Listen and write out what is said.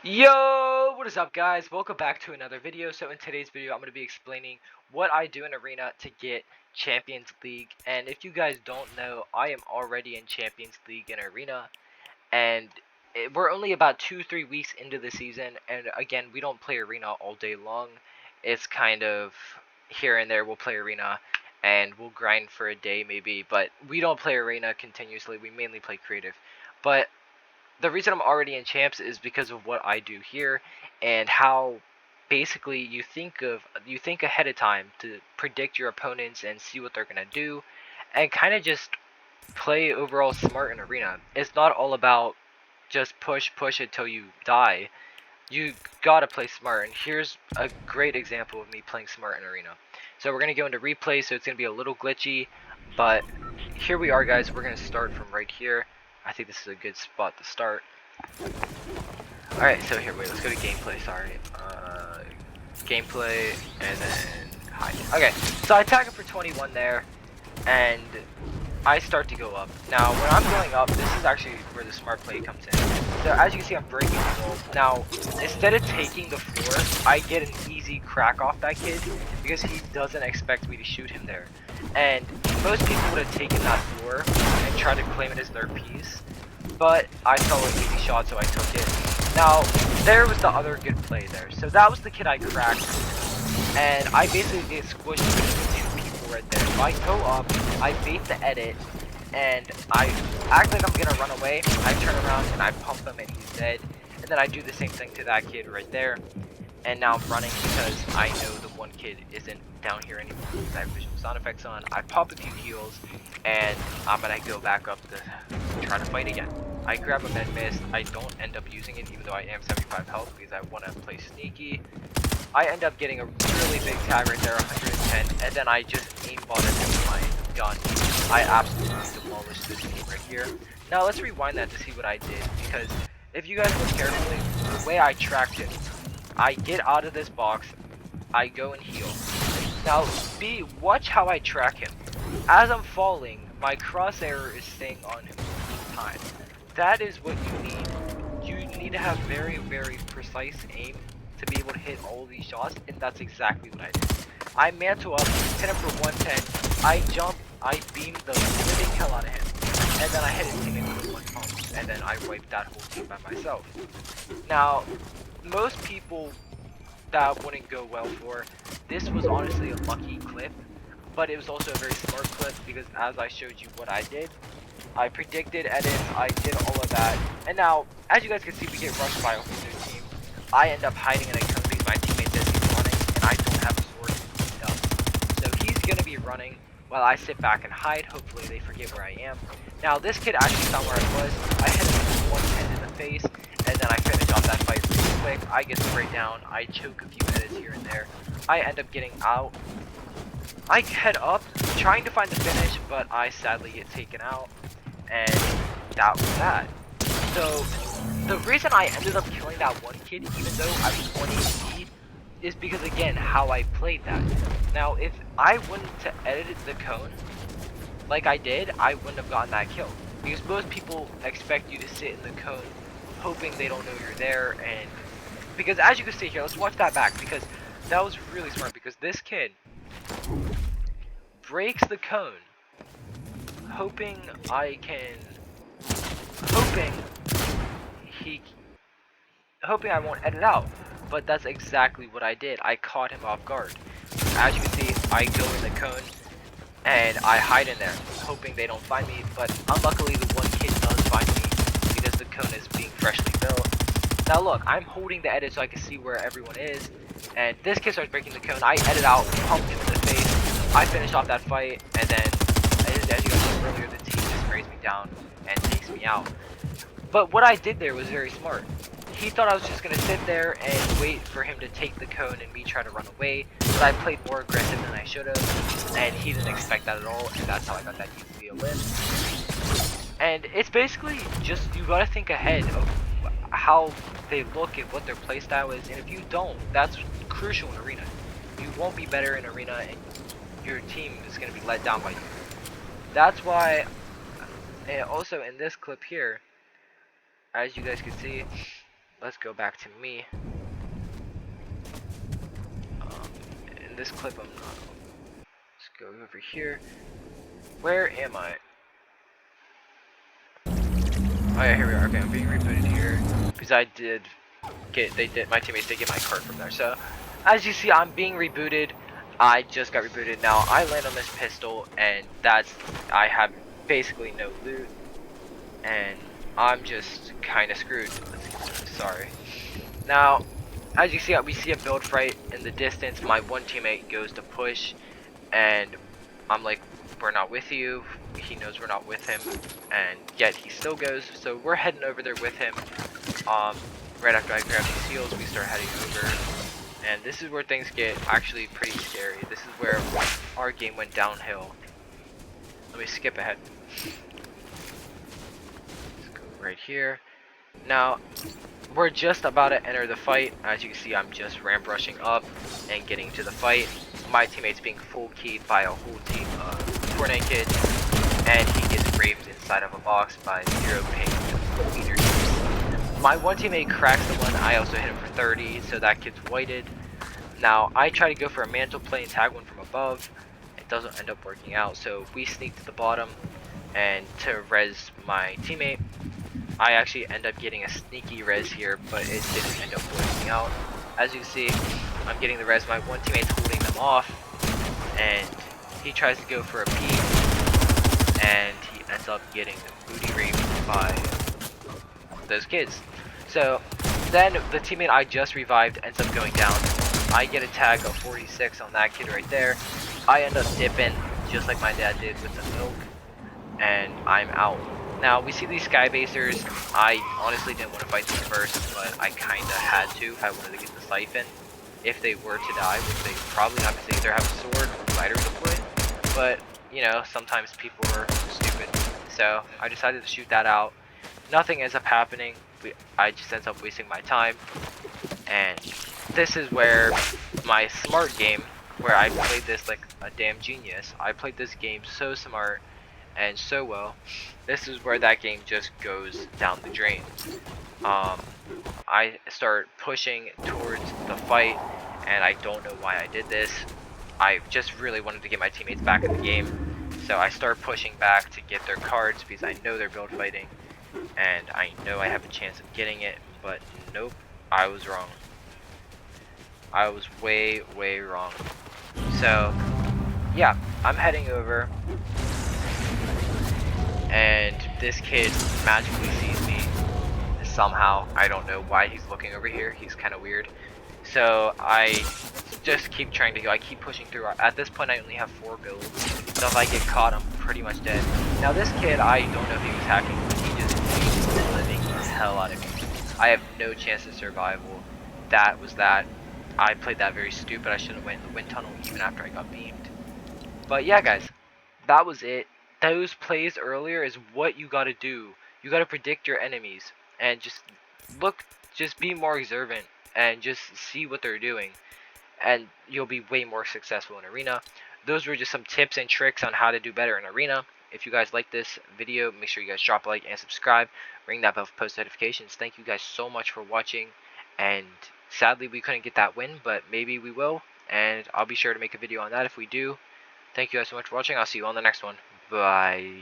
Yo, what is up guys? Welcome back to another video. So in today's video I'm going to be explaining what I do in Arena to get Champions League. And if you guys don't know, I am already in Champions League in Arena. And we're only about 2-3 weeks into the season. And again, we don't play Arena all day long. It's kind of here and there we'll play Arena and we'll grind for a day maybe. But we don't play Arena continuously. We mainly play creative. But the reason I'm already in champs is because of what I do here and how basically you think ahead of time to predict your opponents and see what they're gonna do and kind of just play overall smart in arena. It's not all about just push until you die. You gotta play smart, and here's a great example of me playing smart in arena. So we're gonna go into replay, so it's gonna be a little glitchy, but here we are guys. We're gonna start from right here. I think this is a good spot to start. Alright, so here, wait, let's go to gameplay, sorry. Gameplay, and then hide. Okay, so I tag him for 21 there, and I start to go up. Now, when I'm going up, this is actually where the smart play comes in. So as you can see, I'm breaking the wall. Now, instead of taking the floor, I get an easy crack off that kid, because he doesn't expect me to shoot him there. And most people would have taken that floor and tried to claim it as their piece, but I saw an easy shot, so I took it. Now, there was the other good play there. So that was the kid I cracked, and I basically get squished between two people right there. So I go up, I bait the edit, and I act like I'm gonna run away. I turn around and I pump him and he's dead. And then I do the same thing to that kid right there. And now I'm running because I know the one kid isn't down here anymore because I have visual sound effects on. I pop a few heals, and I'm gonna go back up to try to fight again. I grab a med mist. I don't end up using it even though I am 75 health because I want to play sneaky. I end up getting a really big tag right there, 110, and then I just aimbot it with my gun. I absolutely demolished this team right here. Now let's rewind that to see what I did, because if you guys look carefully, the way I tracked it, I get out of this box, I go and heal. Now, watch how I track him. As I'm falling, my crosshair is staying on him the whole time. That is what you need. You need to have very, very precise aim to be able to hit all these shots, and that's exactly what I did. I mantle up, hit him for 110, I jump, I beam the living hell out of him, and then I hit his teammate with one pump, and then I wiped that whole team by myself. Now, most people that wouldn't go well for, this was honestly a lucky clip, but it was also a very smart clip because as I showed you what I did, I predicted edits, I did all of that, and now, as you guys can see, we get rushed by a whole new team. I end up hiding in a cone because my teammate says he's running, and I don't have a sword to beat up. So he's gonna be running while I sit back and hide. Hopefully they forget where I am. Now this kid actually saw where I was. I hit him with 110 in the face, and then I finish off that fight really quick. I get sprayed down, I choke a few edits here and there. I end up getting out. I head up, trying to find the finish, but I sadly get taken out, and that was that. So, the reason I ended up killing that one kid, even though I was 1 HP, is because, again, how I played that. Now, if I wouldn't have edited the cone, like I did, I wouldn't have gotten that kill. Because most people expect you to sit in the cone, hoping they don't know you're there, and... Because as you can see here, let's watch that back, because that was really smart, because this kid breaks the cone, hoping I won't edit out, but that's exactly what I did. I caught him off guard. As you can see, I go in the cone and I hide in there, hoping they don't find me, but unluckily the one kid does find me because the cone is being freshly built. Now look, I'm holding the edit so I can see where everyone is, and this kid starts breaking the cone. I edit out, pump him in the face, I finish off that fight, and then, as you guys saw earlier, the team just sprays me down and takes me out. But what I did there was very smart. He thought I was just going to sit there and wait for him to take the cone and me try to run away, but I played more aggressive than I should have, and he didn't expect that at all, and that's how I got that easily a win. And it's basically just, you got to think ahead of how they look and what their playstyle is, and if you don't, that's crucial in Arena. You won't be better in Arena, and your team is going to be let down by you. That's why, and also in this clip here, as you guys can see, let's go back to me. In this clip, I'm not. Let's go over here. Where am I? Oh yeah, here we are. Okay, I'm being rebooted here because I did get. My teammates did get my card from there. So, as you see, I'm being rebooted. I just got rebooted. Now I land on this pistol, and I have basically no loot, and I'm just kind of screwed. Sorry. Now, as you see, we see a build fight in the distance. My one teammate goes to push, and I'm like, we're not with you. He knows we're not with him, and yet he still goes. So we're heading over there with him. Right after I grab these heals, we start heading over, and this is where things get actually pretty scary. This is where our game went downhill. Let me skip ahead. Let's go right here. Now, we're just about to enter the fight. As you can see, I'm just ramp rushing up and getting to the fight. My teammate's being full keyed by a whole team of Fortnite kids, and he gets raped inside of a box by 0 ping leaders. My one teammate cracks the one. I also hit him for 30, so that kid's whited. Now, I try to go for a mantle play and tag one from above. It doesn't end up working out, so we sneak to the bottom and to res my teammate. I actually end up getting a sneaky res here, but it didn't end up working out. As you can see, I'm getting the res. My one teammate's holding them off, and he tries to go for a peek, and he ends up getting booty raped by those kids. So then the teammate I just revived ends up going down. I get a tag of 46 on that kid right there. I end up dipping, just like my dad did with the milk, and I'm out. Now, we see these skybasers. I honestly didn't want to fight them first, but I kind of had to if I wanted to get the siphon. If they were to die, which they probably not, because they either have a sword or fighter deployed. But, you know, sometimes people are stupid. So, I decided to shoot that out. Nothing ends up happening. I just ends up wasting my time. And this is where my smart game, where I played this like a damn genius. I played this game so smart and so well. This is where that game just goes down the drain. I start pushing towards the fight, and I don't know why I did this. I just really wanted to get my teammates back in the game, so I start pushing back to get their cards because I know they're build fighting, and I know I have a chance of getting it, but nope, I was wrong. I was way, way wrong. So, yeah, I'm heading over, and this kid magically sees me somehow. I don't know why he's looking over here. He's kind of weird. So I just keep trying to go. I keep pushing through. At this point, I only have 4 builds. So if I get caught, I'm pretty much dead. Now this kid, I don't know if he was hacking, but he just keeps living the hell out of me. I have no chance of survival. That was that. I played that very stupid. I should have went in the wind tunnel even after I got beamed. But yeah, guys, that was it. Those plays earlier is what you gotta do. You gotta predict your enemies and just be more observant and just see what they're doing, and you'll be way more successful in arena. Those were just some tips and tricks on how to do better in arena. If you guys like this video, make sure you guys drop a like and subscribe. Ring that bell for post notifications. Thank you guys so much for watching, and sadly we couldn't get that win, but maybe we will, and I'll be sure to make a video on that if we do. Thank you guys so much for watching. I'll see you on the next one. Bye.